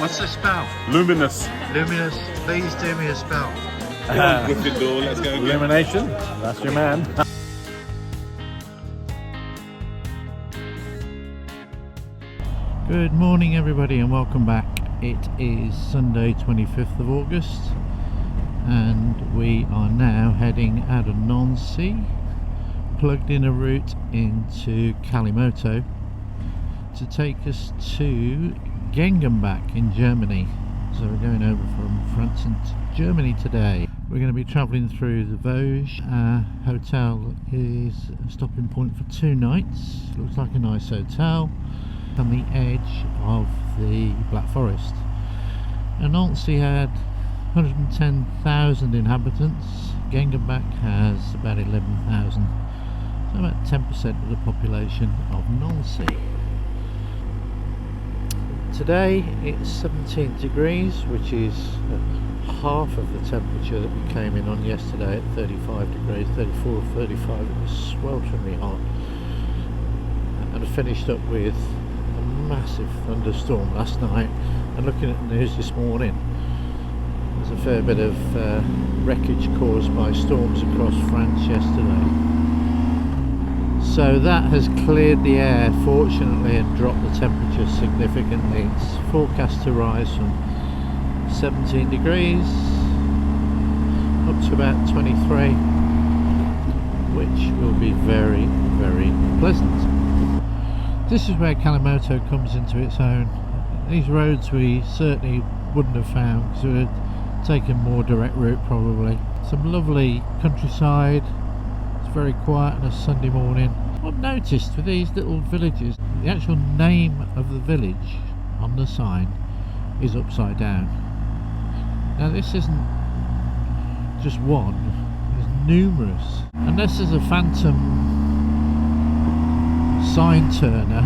What's the spell? Luminous. Luminous. Please do me a spell. Gryffindor, let's go again. Illumination, that's your man. Good morning everybody and welcome back. It is Sunday 25th of August and we are now heading out of Nancy, plugged in a route into Kalimoto to take us to Gengenbach in Germany. So we're going over from France into Germany today. We're going to be travelling through the Vosges. Our hotel is a stopping point for 2 nights. Looks like a nice hotel on the edge of the Black Forest. And Nancy had 110,000 inhabitants. Gengenbach has about 11,000. So about 10% of the population of Nancy. Today it's 17 degrees, which is half of the temperature that we came in on yesterday at 35 degrees, 34 or 35. It was swelteringly hot. And I finished up with a massive thunderstorm last night, and looking at the news this morning, there's a fair bit of wreckage caused by storms across France yesterday. So that has cleared the air fortunately and dropped the temperature significantly. It's forecast to rise from 17 degrees up to about 23, which will be very, very pleasant. This is where Kalimoto comes into its own. These roads we certainly wouldn't have found because we had taken more direct route probably. Some lovely countryside. It's very quiet on a Sunday morning. I've noticed with these little villages, the actual name of the village on the sign is upside down. Now this isn't just one, there's numerous. Unless there's a phantom sign turner,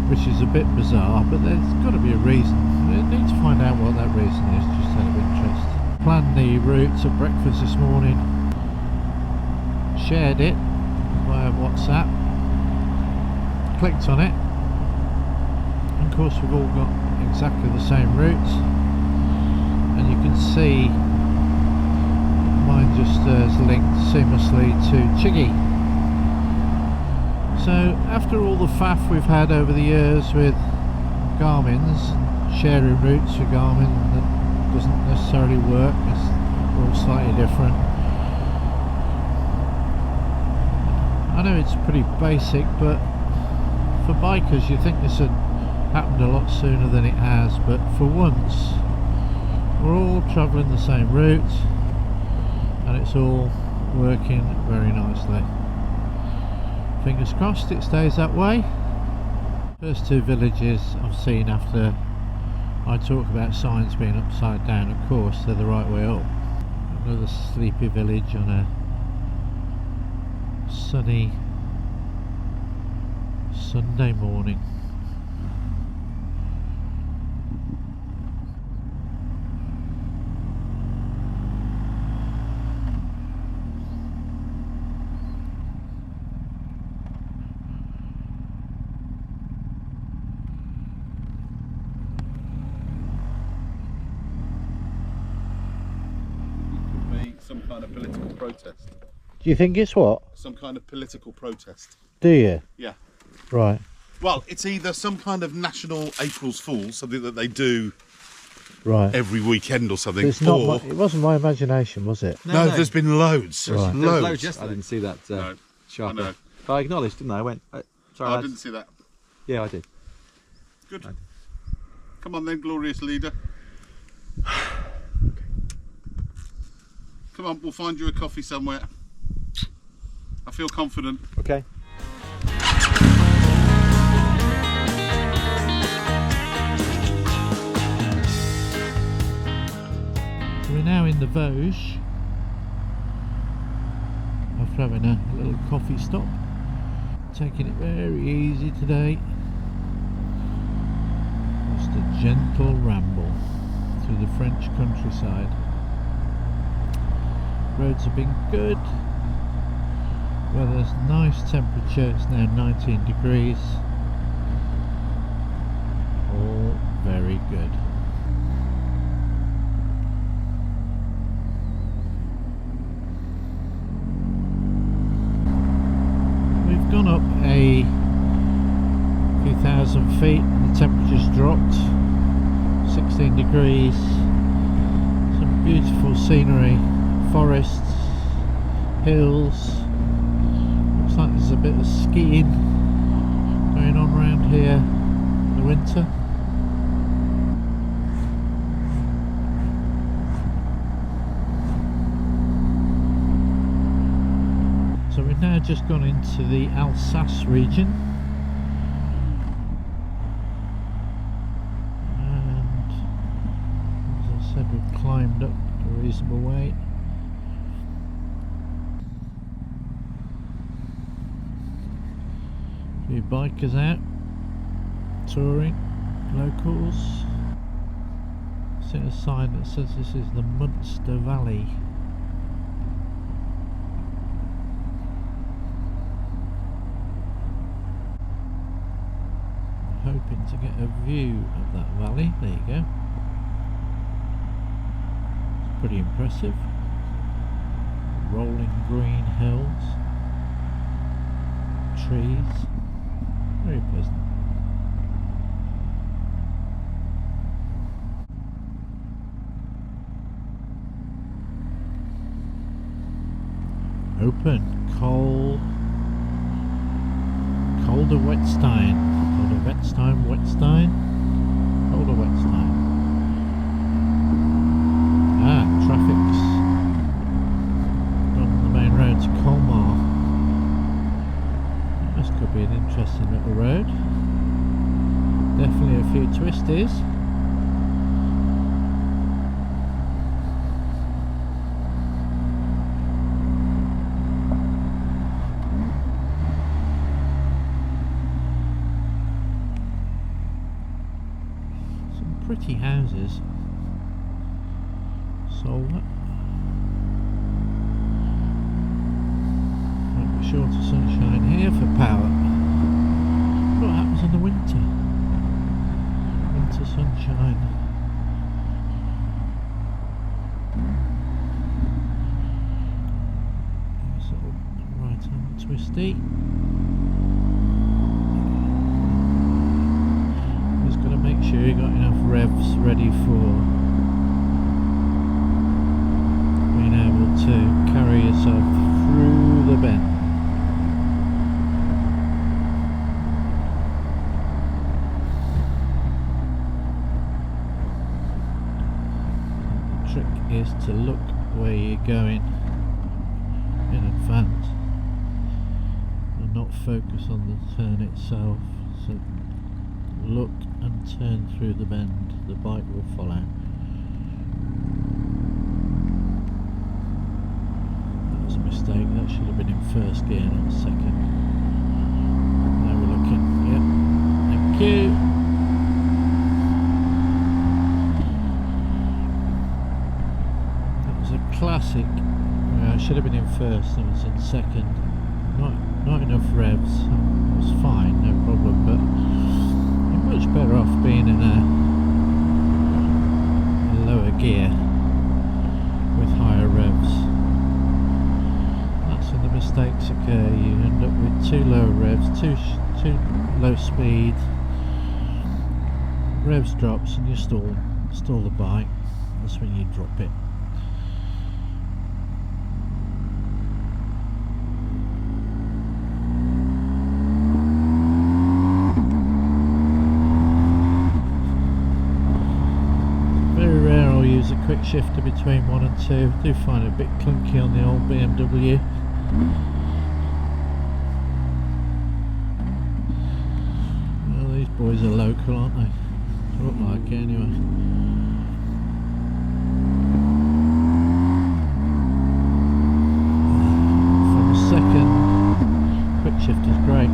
which is a bit bizarre, but there's got to be a reason. We need to find out what that reason is, just out of interest. Planned the route at breakfast this morning, shared it via WhatsApp, clicked on it, and of course we've all got exactly the same route, and you can see mine just is linked seamlessly to Chiggy. So after all the faff we've had over the years with Garmin's, sharing routes with Garmin that doesn't necessarily work, it's all slightly different. I know it's pretty basic, but for bikers you think this had happened a lot sooner than it has, but for once we're all travelling the same route and it's all working very nicely. Fingers crossed it stays that way. First 2 villages I've seen after I talk about signs being upside down, of course they're the right way up. Another sleepy village on a sunny Sunday morning. Some kind of political protest. Do you think it's what? Some kind of political protest. Do you? Yeah. Right. Well, it's either some kind of national April's Fool, something that they do Right. every weekend or something. It's not it wasn't my imagination, was it? No, there's been loads. Right. Loads. There was loads yesterday. I didn't see that No, sharply. I know. But I acknowledged, didn't I? I went, sorry, I lads. didn't see that. Yeah, I did. Good. Come on then, glorious leader. Come on, we'll find you a coffee somewhere. I feel confident. Okay. We're now in the Vosges after having a little coffee stop. Taking it very easy today. Just a gentle ramble through the French countryside. Roads have been good. Weather's nice temperature. It's now 19 degrees. All very very good. We've gone up a few thousand feet and the temperature's dropped 16 degrees. Some beautiful scenery, forests, hills. Looks like there's a bit of skiing going on around here in the winter. So we've now just gone into the Alsace region, and as I said, we've climbed up a reasonable way. A few bikers out touring, locals. Seen a sign that says this is the Munster Valley. Hoping to get a view of that valley. There you go. It's pretty impressive. Rolling green hills, trees, very pleasant. Open, Colder Wetstein, Colder Wetstein. Traffic's on the main road to Colmar. This could be an interesting little road. Definitely a few twisties. Pretty houses. Solar. Might be short of sunshine here for power. What happens in the winter? Winter sunshine. Sort of right hand twisty. Make sure you got enough revs ready for being able to carry yourself through the bend. The trick is to look where you're going in advance and not focus on the turn itself. So look and turn through the bend, the bike will follow. That was a mistake, that should have been in first gear, not second. Now we're looking, yep, thank you. That was a classic. I should have been in first, I was in second. Not enough revs, it was fine, no problem, but much better off being in a lower gear with higher revs. That's when the mistakes occur. You end up with too low revs, too low speed. Revs drops and you stall the bike. That's when you drop it. A quick shifter between 1 and 2. I do find it a bit clunky on the old BMW. Well, these boys are local, aren't they? Look like it anyway. From second, quick shifter's great.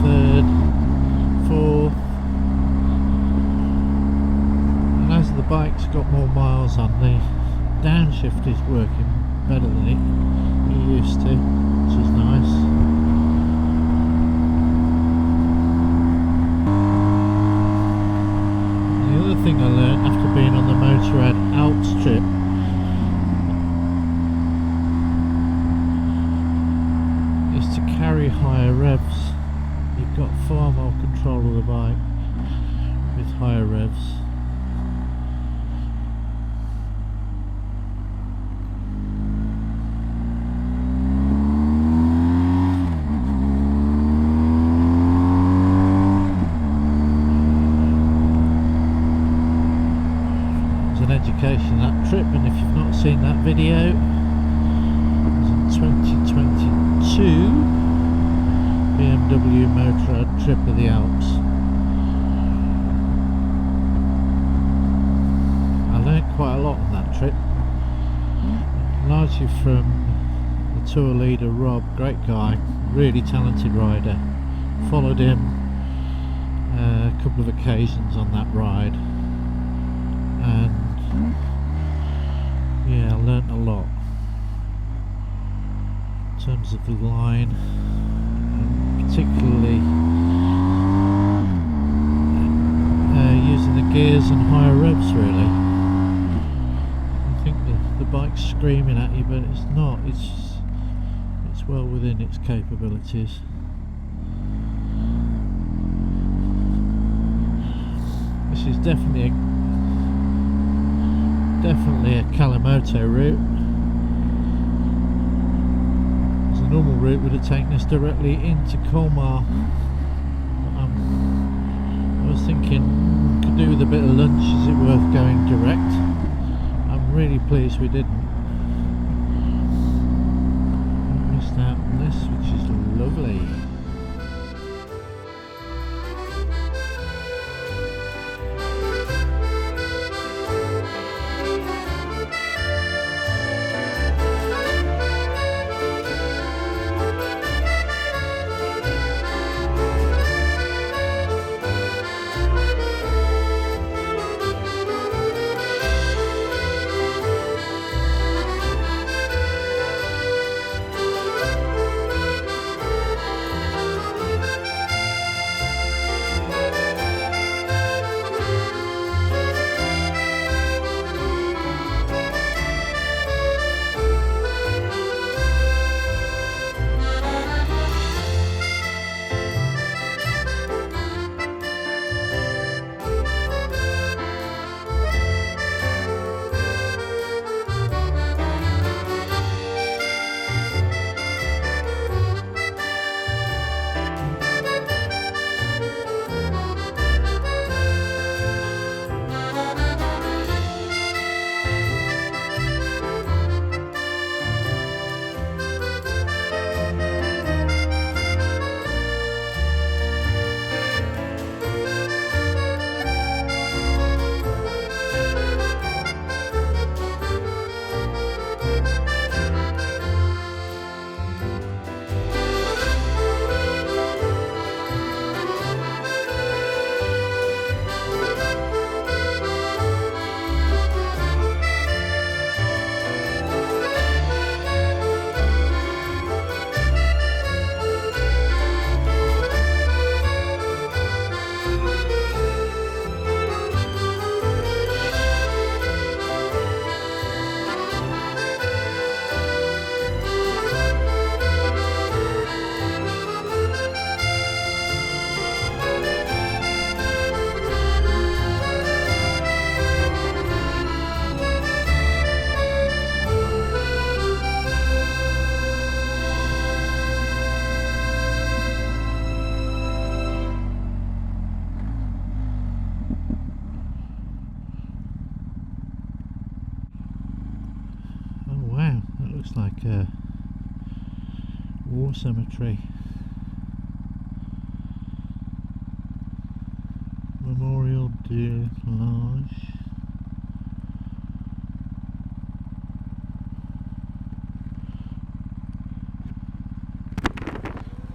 Third, fourth. As the bike's got more miles on, the downshift is working better than it used to, which is nice. higher revs. You've got far more control of the bike with higher revs. Education that trip, and if you've not seen that video, it was in 2022 BMW Motorrad trip of the Alps. I learned quite a lot on that trip, largely from the tour leader Rob, great guy, really talented rider. Followed him a couple of occasions on that ride, and yeah, I learnt a lot in terms of the line, and particularly using the gears and higher revs. Really, I think the bike's screaming at you, but it's not. It's well within its capabilities. This is definitely a Kalamoto route. As a normal route would have taken us directly into Colmar. I was thinking, could do with a bit of lunch, is it worth going direct? I'm really pleased we didn't. We missed out on this, which is lovely. Looks like a war cemetery. Memorial de Arras.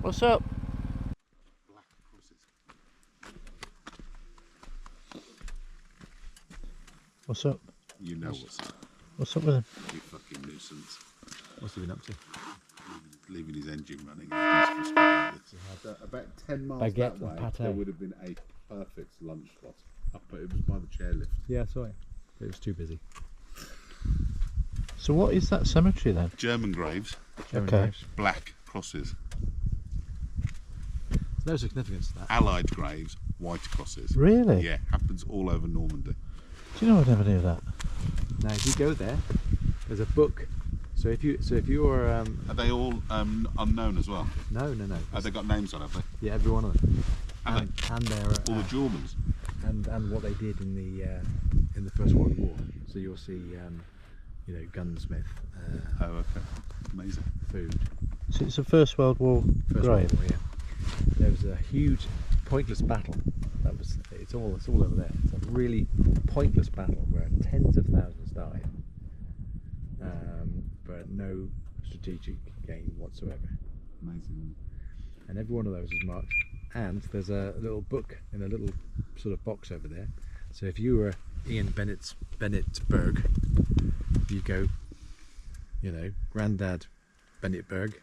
What's up? Black crosses. What's up? You know what's up. What's up with him? You fucking nuisance. What's he been up to? Leaving his engine running. About 10 miles Baguette that way, and pate. there would have been a perfect lunch spot. Up, but it was by the chairlift. Yeah, I saw it. It was too busy. So what is that cemetery then? German graves, German Okay. graves. black crosses. no significance to that. Allied graves, white crosses. Really? Yeah, happens all over Normandy. Do you know I never knew that? Now, if you go there, there's a book. So if you're Are they all unknown as well? no. Have they got names on, have they? Yeah, every one of them. Have And they're All the Germans? and what they did in the First World War. So you'll see, gunsmith, Oh, okay. Amazing. food. So it's a First World War First grave. World War, yeah. There was a huge, pointless battle. It's all over there. It's a really pointless battle where tens of thousands died, but no strategic gain whatsoever. Amazing. And every one of those is marked. And there's a little book in a little sort of box over there. So if you were Ian Bennettberg, you go, Grandad Bennettberg,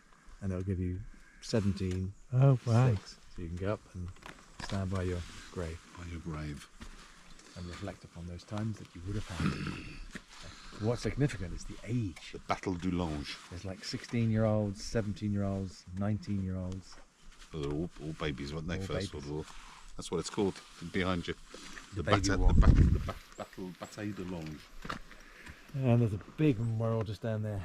and they'll give you 17 Oh wow. stakes. So you can go up and stand by your grave By your grave. and reflect upon those times that you would have had. What's significant is the age. The Battle du Lange. There's like 16-year-olds, 17-year-olds, 19-year-olds. Well, they're all babies, weren't they? All First babies. World War. That's what it's called. Behind you. The baby Battle war. Bataille de Lange. And there's a big memorial just down there.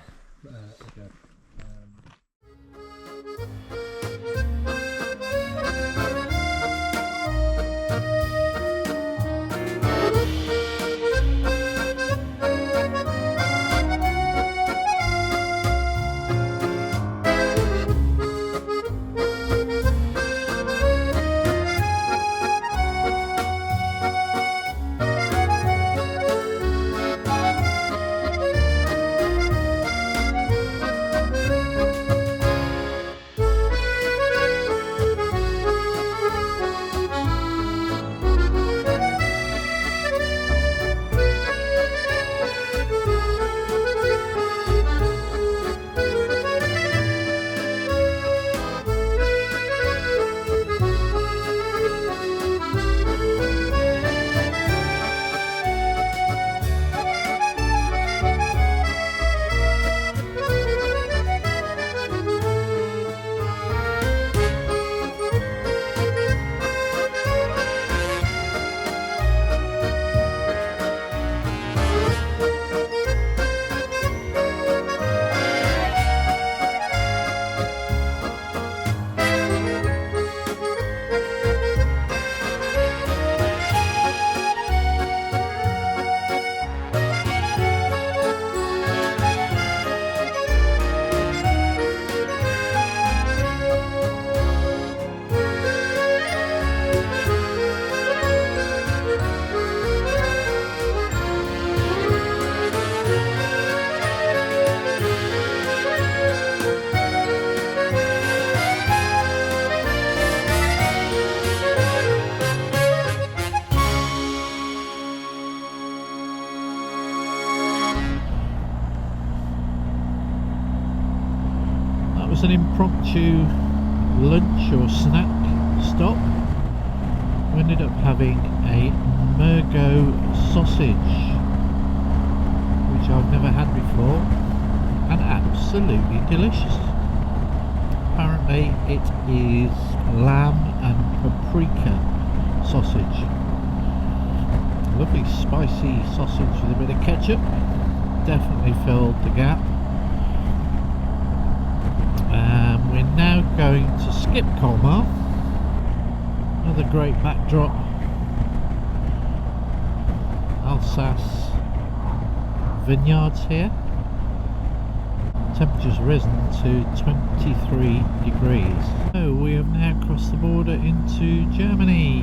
Was an impromptu lunch or snack stop. We ended up having a Mergot sausage, which I've never had before, and absolutely delicious. Apparently it is lamb and paprika sausage. Lovely spicy sausage with a bit of ketchup. Definitely filled the gap. We're now going to skip Colmar. Another great backdrop. Alsace vineyards here. Temperature's risen to 23 degrees. So we have now crossed the border into Germany.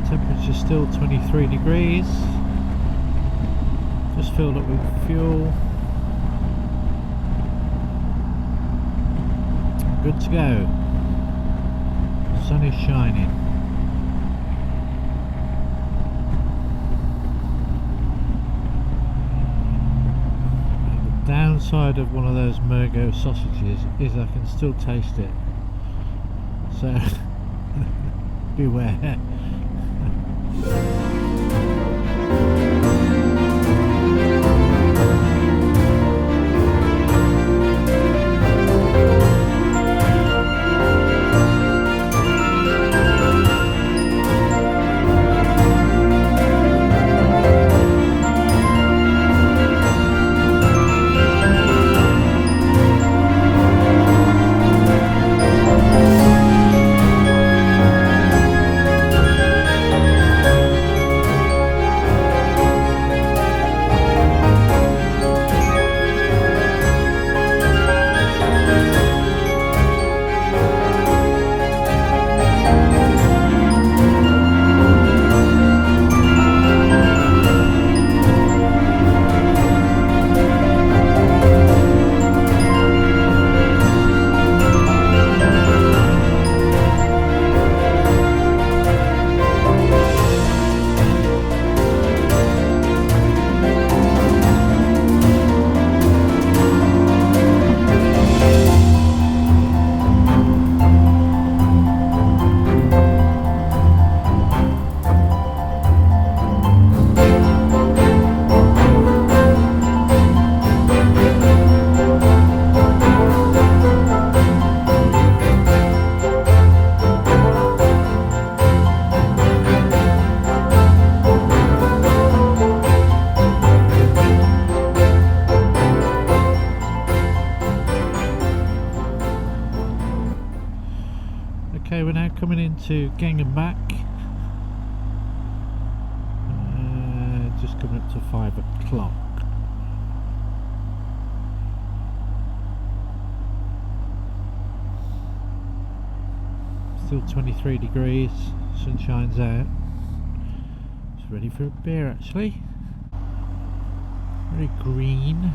Temperature still 23 degrees. Just filled up with fuel. Good to go. Sun is shining. And the downside of one of those Mergot sausages is I can still taste it. So beware. Okay, we're now coming into Gangham back. Just coming up to 5 o'clock. Still 23 degrees, sun shines out. It's ready for a beer actually. Very green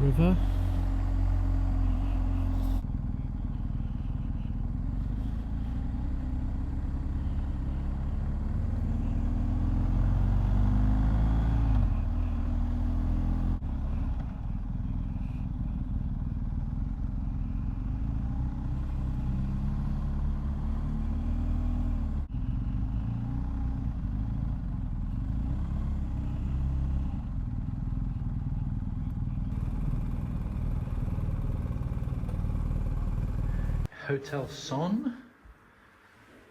river. Hotel Son,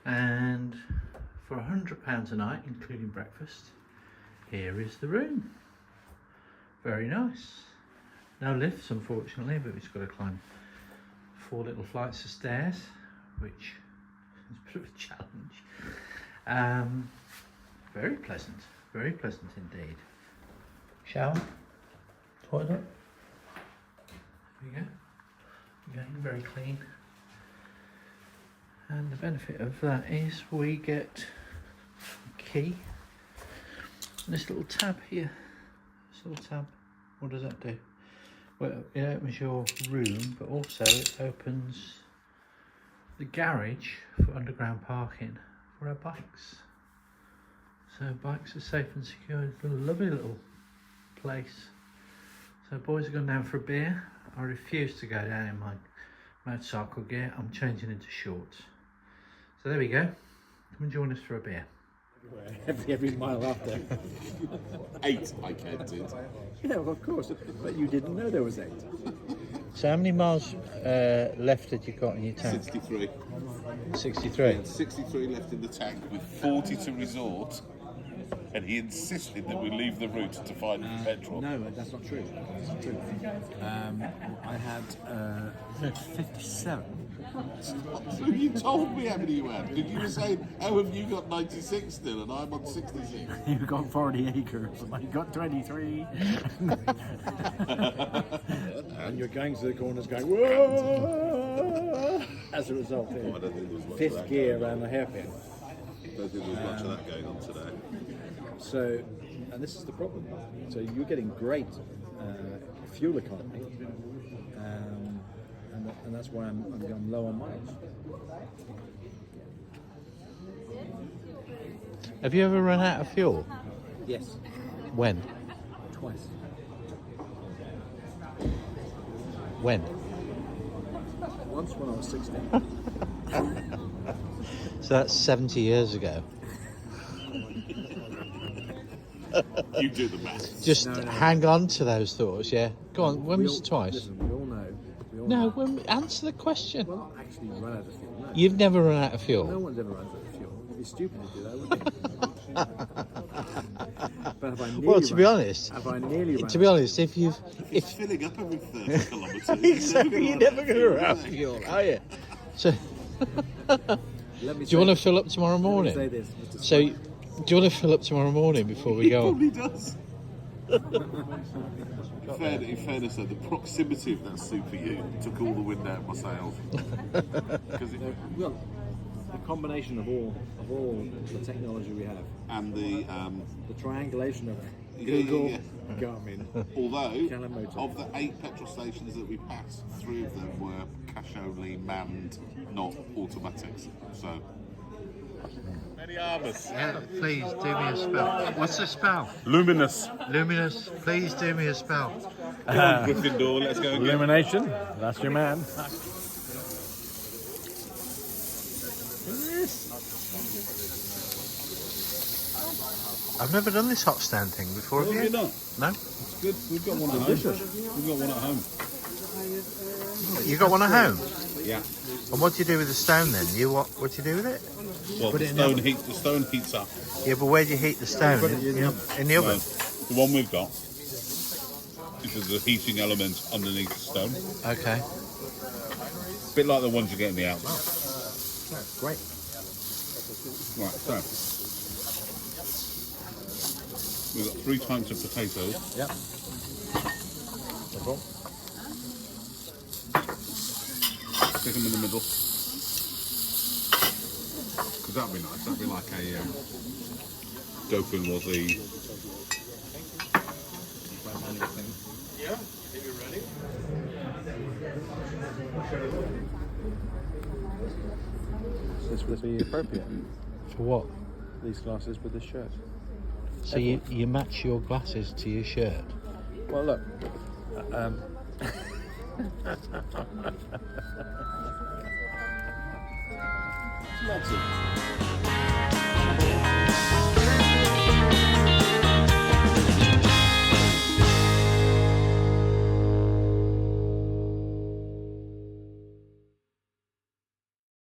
and for £100 a night including breakfast, here is the room. Very nice. No lifts unfortunately, but we've just got to climb 4 little flights of stairs, which is a bit of a challenge. Very pleasant indeed. Shower, toilet, there we go, again very clean. And the benefit of that is we get a key. And this little tab here. This little tab. What does that do? Well, it opens your room, but also it opens the garage for underground parking for our bikes. So bikes are safe and secure. It's a lovely little place. So boys are going down for a beer. I refuse to go down in my motorcycle gear. I'm changing into shorts. So there we go. Come and join us for a beer. Every mile after. 8, I counted. Yeah, well, of course. But you didn't know there was 8. So how many miles left had you got in your tank? 63. 63? 63 left in the tank with 40 to resort. And he insisted that we leave the route to find petrol. No, that's not true. That's not true. I had 57. You told me how many you had. Did you say, oh, have you got 96 still and I'm on 66? You got 40 acres and I got 23. And you're going to the corners going, whoa! As a result, I don't think there was much of fifth that gear going on. around the hairpin. I don't think there was much of that going on today. So, and this is the problem. So you're getting great fuel economy, and that's why I'm low on miles. Have you ever run out of fuel? Yes, When? twice. When? Once when I was 16. So that's 70 years ago. You do the maths. Just hang on to those thoughts, yeah? Go on, when was it twice? Listen, we all know. No, answer the question. Well, not actually run out of fuel. No. You've never run out of No fuel. one's ever run out of fuel. It'd be stupid to do that, wouldn't it? But have I nearly Well, to be honest, have I nearly run to be honest, if It's filling up every 30 kilometres. exactly, you're never going to run out of fuel, are you? So, Let me do you want to fill up tomorrow Let me morning? say this, Mr. So, do you want to fill up tomorrow morning before we He go? probably does. In fairness, though, the proximity of that super ute took all the wind out of my sails. Because Well, the combination of all the technology we have, and the triangulation of Yeah, Google, yeah. Garmin, although Calamotor. of the 8 petrol stations that we passed, 3 of them were cash only, manned, not automatics. So. Many Arras. Yeah, please do me a spell. What's the spell? Luminous. Luminous, please do me a spell. Come on, Gryffindor, let's go again. Illumination, that's your man. I've never done this hot stand thing before, have you? not? No? It's good. We've got one at home. We've got one at home. You got one at home? Yeah. And what do you do with the stone then? What do you do with it? Well, the stone heats up. Yeah, but where do you heat the stone? In the oven? The one we've got, if there's a heating element underneath the stone. Okay. Bit like the ones you get in the outback. That's great. Right, so we've got 3 types of potatoes. Yep. No problem. Stick them in the middle. Because that'd be nice. That'd be like a Dauphin was the. This would be appropriate. For what? These glasses with this shirt. So you match your glasses to your shirt? Well, look. Let's see.